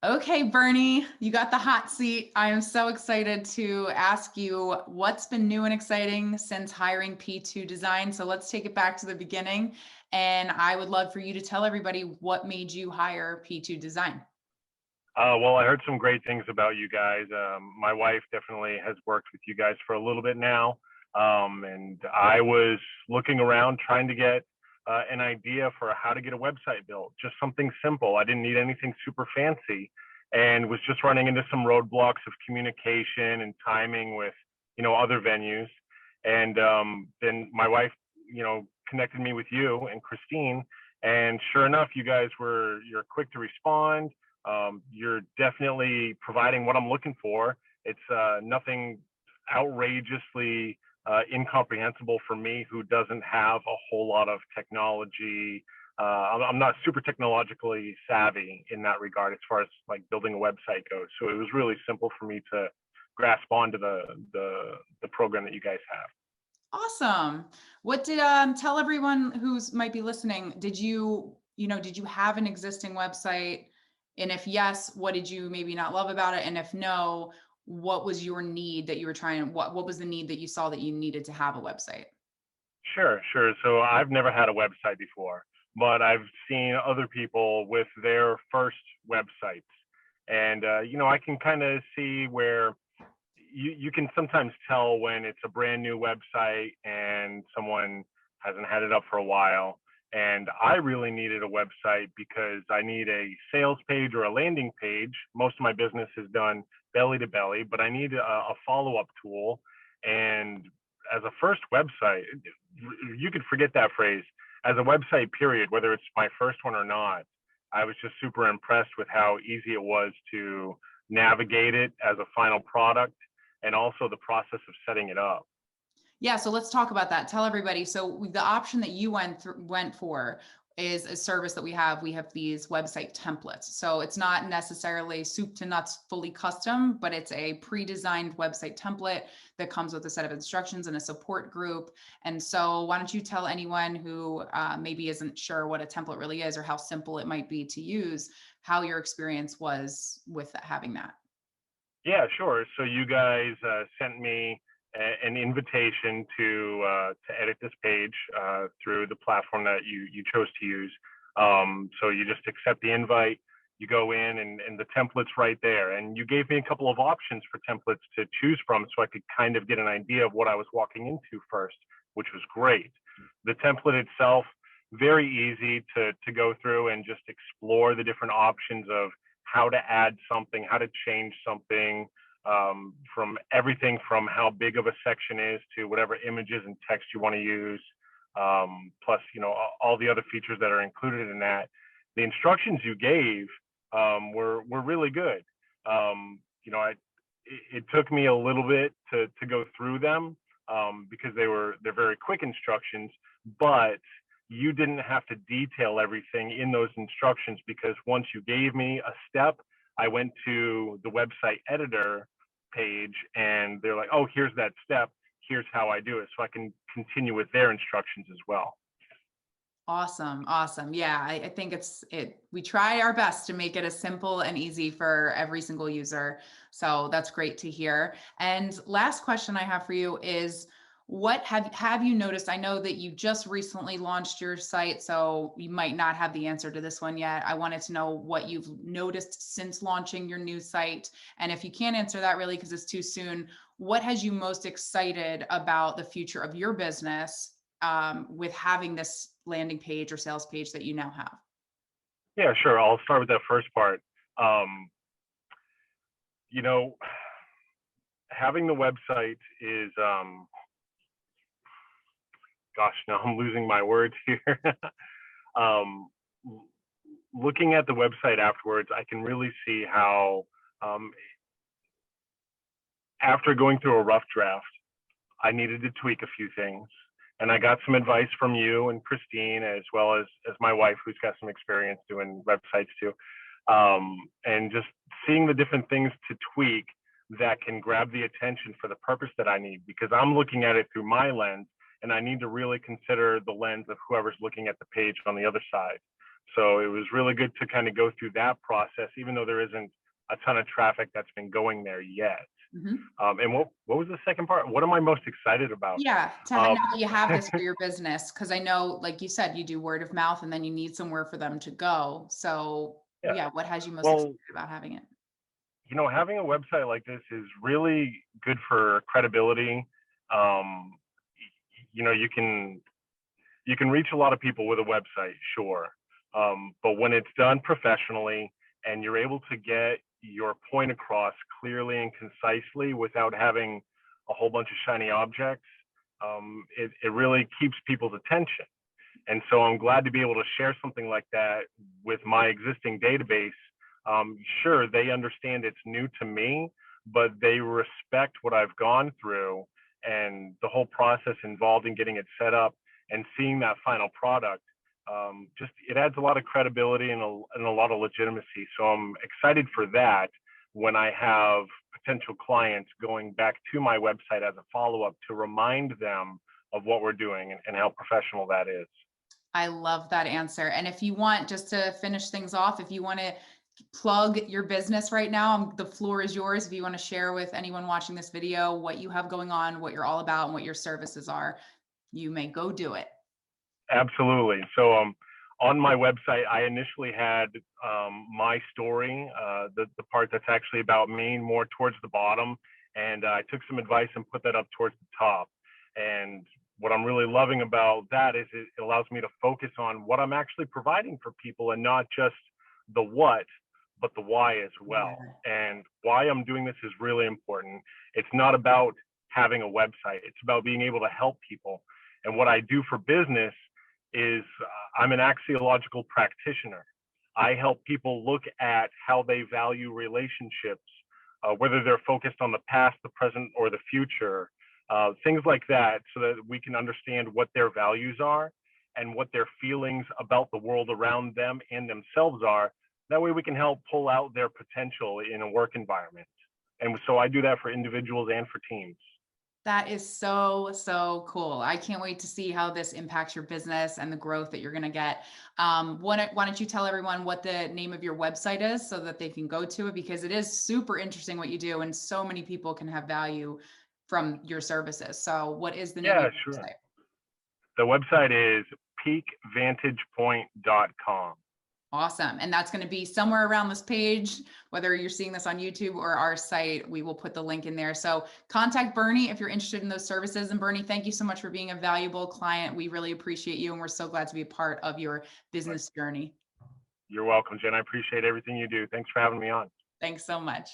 Okay, Bernie, you got the hot seat. I am so excited to ask you what's been new and exciting since hiring P2 Design. So let's take it back to the beginning. And I would love for you to tell everybody what made you hire P2 Design. Well, I heard some great things about you guys. My wife definitely has worked with you guys for a little bit now. And I was looking around trying to get an idea for how to get a website built, just something simple. I didn't need anything super fancy and was just running into some roadblocks of communication and timing with, other venues. And then my wife, connected me with you and Christine. And sure enough, you're quick to respond. You're definitely providing what I'm looking for. It's nothing outrageously incomprehensible for me who doesn't have a whole lot of technology. I'm not super technologically savvy in that regard as far as like building a website goes. So it was really simple for me to grasp onto the program that you guys have. Awesome. What did tell everyone who's might be listening, did you have an existing website? And if yes, what did you maybe not love about it? And if no, what was your need that you were what was the need that you saw that you needed to have a website? Sure, sure. So I've never had a website before, but I've seen other people with their first websites. And, I can kind of see where you can sometimes tell when it's a brand new website and someone hasn't had it up for a while. And I really needed a website because I need a sales page or a landing page. Most of my business is done belly to belly, but I need a follow-up tool. And as a first website, you could forget that phrase. As a website, period, whether it's my first one or not, I was just super impressed with how easy it was to navigate it as a final product and also the process of setting it up. Yeah, so let's talk about that. Tell everybody. So the option that you went for is a service that we have. We have these website templates. So it's not necessarily soup to nuts fully custom, but it's a pre-designed website template that comes with a set of instructions and a support group. And so why don't you tell anyone who maybe isn't sure what a template really is or how simple it might be to use, how your experience was with having that? Yeah, sure. So you guys sent me an invitation to edit this page through the platform that you chose to use. So you just accept the invite, you go in, and the template's right there. And you gave me a couple of options for templates to choose from, so I could kind of get an idea of what I was walking into first, which was great. The template itself, very easy to go through and just explore the different options of how to add something, how to change something, from everything from how big of a section is to whatever images and text you want to use, plus all the other features that are included in that. The instructions you gave were really good. It took me a little bit to go through them because they're very quick instructions, but you didn't have to detail everything in those instructions because once you gave me a step, I went to the website editor page and they're like, oh, here's that step. Here's how I do it. So I can continue with their instructions as well. Awesome. Awesome. Yeah, I think we try our best to make it as simple and easy for every single user. So that's great to hear. And last question I have for you is, what have you noticed? I know that you just recently launched your site, so you might not have the answer to this one yet. I wanted to know what you've noticed since launching your new site. And if you can't answer that really because it's too soon, what has you most excited about the future of your business with having this landing page or sales page that you now have? Yeah, sure. I'll start with that first part. Um, you know, Having the website is, gosh, now I'm losing my words here. um, Looking at the website afterwards, I can really see how, after going through a rough draft, I needed to tweak a few things. And I got some advice from you and Christine, as well as my wife, who's got some experience doing websites too. And just seeing the different things to tweak that can grab the attention for the purpose that I need, because I'm looking at it through my lens and I need to really consider the lens of whoever's looking at the page on the other side. So it was really good to kind of go through that process, even though there isn't a ton of traffic that's been going there yet. Mhm. And what was the second part? What am I most excited about? Yeah, Um, now that you have this for your business, because I know, like you said, you do word of mouth, and then you need somewhere for them to go. So, yeah. yeah, what has you most excited Well, about having it? having a website like this is really good for credibility. Um, you can reach a lot of people with a website, sure, but when it's done professionally and you're able to get your point across clearly and concisely without having a whole bunch of shiny objects, it really keeps people's attention. And so I'm glad to be able to share something like that with my existing database. Sure, they understand it's new to me, but they respect what I've gone through and the whole process involved in getting it set up and seeing that final product. Just it adds a lot of credibility and a lot of legitimacy. So I'm excited for that when I have potential clients going back to my website as a follow up to remind them of what we're doing and how professional that is. I love that answer. And if you want, just to finish things off, if you want to plug your business right now, the floor is yours. If you want to share with anyone watching this video what you have going on, what you're all about, and what your services are, you may go do it. Absolutely. So on my website, I initially had my story, the part that's actually about me, more towards the bottom, and I took some advice and put that up towards the top. And what I'm really loving about that is it allows me to focus on what I'm actually providing for people and not just the what, but the why as well. Yeah. And why I'm doing this is really important. It's not about having a website, it's about being able to help people. And what I do for business is I'm an axiological practitioner. I help people look at how they value relationships, whether they're focused on the past, the present, or the future, things like that, so that we can understand what their values are and what their feelings about the world around them and themselves are. That way we can help pull out their potential in a work environment. And so I do that for individuals and for teams. That is so, so cool. I can't wait to see how this impacts your business and the growth that you're going to get. Why don't you tell everyone what the name of your website is so that they can go to it? Because it is super interesting what you do, and so many people can have value from your services. So, what is the name of Yeah, your sure. website? The website is peakvantagepoint.com. Awesome. And that's going to be somewhere around this page, whether you're seeing this on YouTube or our site, we will put the link in there. So contact Bernie if you're interested in those services. And Bernie, thank you so much for being a valuable client. We really appreciate you, and we're so glad to be a part of your business journey. You're welcome, Jen. I appreciate everything you do. Thanks for having me on. Thanks so much.